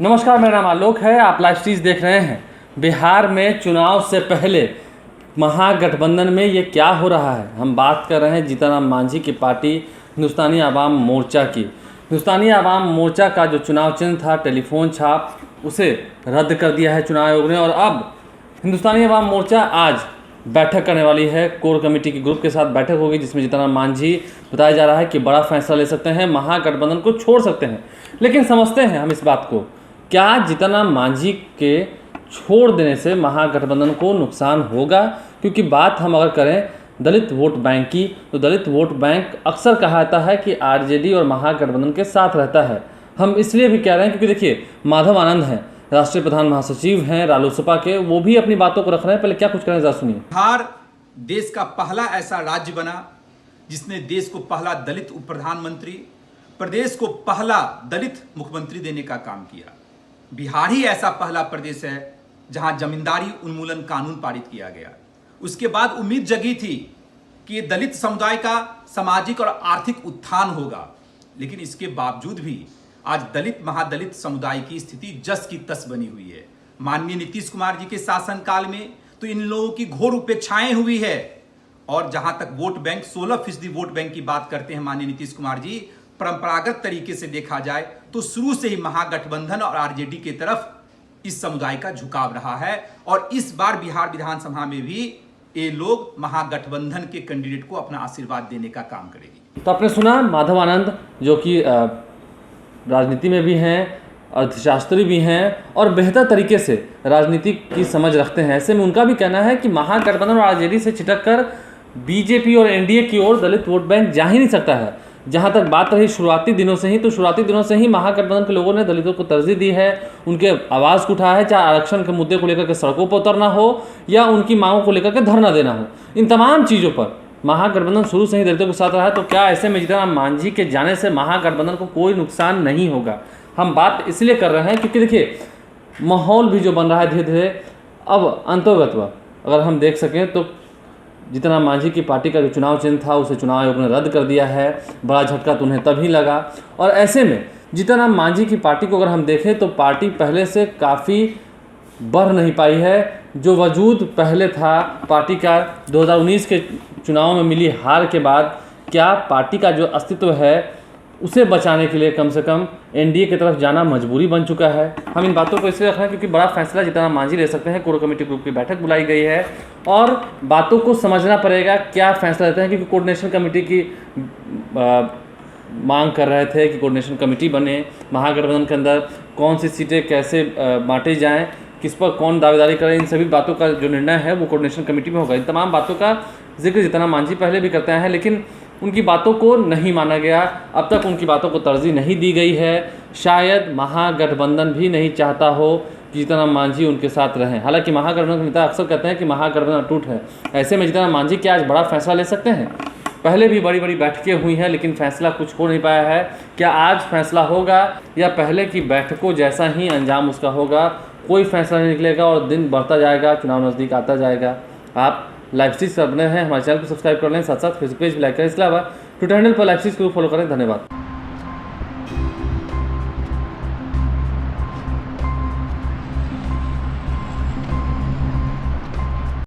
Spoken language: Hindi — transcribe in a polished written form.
नमस्कार, मेरा नाम आलोक है। आप लाइव स्ट्रीज देख रहे हैं। बिहार में चुनाव से पहले महागठबंधन में ये क्या हो रहा है, हम बात कर रहे हैं जीतन मांझी की पार्टी हिंदुस्तानी आवाम मोर्चा की। हिंदुस्तानी आवाम मोर्चा का जो चुनाव चिन्ह था टेलीफोन छाप, उसे रद्द कर दिया है चुनाव आयोग ने। और अब हिंदुस्तानी आवाम मोर्चा आज बैठक करने वाली है। कोर कमेटी के ग्रुप के साथ बैठक होगी, जिसमें जीतन मांझी बताया जा रहा है कि बड़ा फैसला ले सकते हैं, महागठबंधन को छोड़ सकते हैं। लेकिन समझते हैं हम इस बात को, क्या जीतन मांझी के छोड़ देने से महागठबंधन को नुकसान होगा? क्योंकि बात हम अगर करें दलित वोट बैंक की, तो दलित वोट बैंक अक्सर कहा जाता है कि आरजेडी और महागठबंधन के साथ रहता है। हम इसलिए भी कह रहे हैं क्योंकि देखिए, माधव आनंद हैं, राष्ट्रीय प्रधान महासचिव हैं रालोसपा के, वो भी अपनी बातों को रख रहे हैं। पहले क्या कुछ करें, जरा सुनिए। बिहार देश का पहला ऐसा राज्य बना जिसने देश को पहला दलित उप प्रधानमंत्री, प्रदेश को पहला दलित मुख्यमंत्री देने का काम किया। बिहार ही ऐसा पहला प्रदेश है जहां जमींदारी उन्मूलन कानून पारित किया गया। उसके बाद उम्मीद जगी थी कि ये दलित समुदाय का सामाजिक और आर्थिक उत्थान होगा, लेकिन इसके बावजूद भी आज दलित महादलित समुदाय की स्थिति जस की तस बनी हुई है। माननीय नीतीश कुमार जी के शासनकाल में तो इन लोगों की घोर उपेक्षाएं हुई है। और जहां तक वोट बैंक 16% वोट बैंक की बात करते हैं माननीय नीतीश कुमार जी, परंपरागत तरीके से देखा जाए तो शुरू से ही महागठबंधन और आरजेडी की तरफ इस समुदाय का झुकाव रहा है। और इस बार बिहार विधानसभा में भी ये लोग महागठबंधन के कैंडिडेट को अपना आशीर्वाद देने का काम करेगी। तो आपने सुना माधव आनंद, जो कि राजनीति में भी हैं, अर्थशास्त्री भी हैं और बेहतर तरीके से राजनीति की समझ रखते हैं। ऐसे में उनका भी कहना है कि महागठबंधन और आरजेडी से छिटक कर बीजेपी और एनडीए की ओर दलित वोट बैंक जा ही नहीं सकता है। जहां तक बात रही शुरुआती दिनों से ही, तो शुरुआती दिनों से ही महागठबंधन के लोगों ने दलितों को तरजीह दी है, उनके आवाज़ को उठाया है, चाहे आरक्षण के मुद्दे को लेकर के सड़कों पर उतरना हो या उनकी मांगों को लेकर के धरना देना हो। इन तमाम चीज़ों पर महागठबंधन शुरू से ही दलितों के साथ रहा है। तो क्या ऐसे में जीतन मांझी के जाने से महागठबंधन को कोई नुकसान नहीं होगा? हम बात इसलिए कर रहे हैं क्योंकि देखिए, माहौल भी जो बन रहा है धीरे धीरे, अब अंतर्गत अगर हम देख सकें तो जीतन मांझी की पार्टी का जो चुनाव चिन्ह था उसे चुनाव आयोग ने रद्द कर दिया है। बड़ा झटका तो उन्हें तभी लगा। और ऐसे में जीतन मांझी की पार्टी को अगर हम देखें तो पार्टी पहले से काफ़ी बढ़ नहीं पाई है। जो वजूद पहले था पार्टी का 2019 के चुनाव में मिली हार के बाद, क्या पार्टी का जो अस्तित्व है उसे बचाने के लिए कम से कम एनडीए की तरफ जाना मजबूरी बन चुका है? हम इन बातों को इसलिए रख रहे हैं क्योंकि बड़ा फैसला जीतन मांझी ले सकते हैं। कोर कमेटी ग्रुप की बैठक बुलाई गई है और बातों को समझना पड़ेगा क्या फैसला लेते हैं, क्योंकि कोऑर्डिनेशन कमेटी की मांग कर रहे थे कि कोऑर्डिनेशन कमेटी बने, महागठबंधन के अंदर कौन सी सीटें कैसे बांटी जाएँ, किस पर कौन दावेदारी करे, इन सभी बातों का जो निर्णय है वो कोऑर्डिनेशन कमेटी में होगा। इन तमाम बातों का जिक्र जीतन मांझी पहले भी करते हैं, लेकिन उनकी बातों को नहीं माना गया। अब तक उनकी बातों को तरजीह नहीं दी गई है। शायद महागठबंधन भी नहीं चाहता हो कि जीतन मांझी उनके साथ रहें। हालांकि महागठबंधन के नेता अक्सर कहते हैं कि महागठबंधन अटूट है। ऐसे में जीतन मांझी क्या आज बड़ा फैसला ले सकते हैं? पहले भी बड़ी बड़ी बैठकें हुई हैं, लेकिन फैसला कुछ हो नहीं पाया है। क्या आज फैसला होगा या पहले की बैठकों जैसा ही अंजाम उसका होगा? कोई फैसला नहीं निकलेगा और दिन बढ़ता जाएगा, चुनाव नज़दीक आता जाएगा। आप लाइव स्ट्रीज कर बने हैं, हमारे चैनल को सब्सक्राइब कर लें, साथ साथ फेसबुक पेज भी लाइक करें। इसके अलावा ट्विटर हैंडल पर लाइव स्ट्रीज को फॉलो करें। धन्यवाद।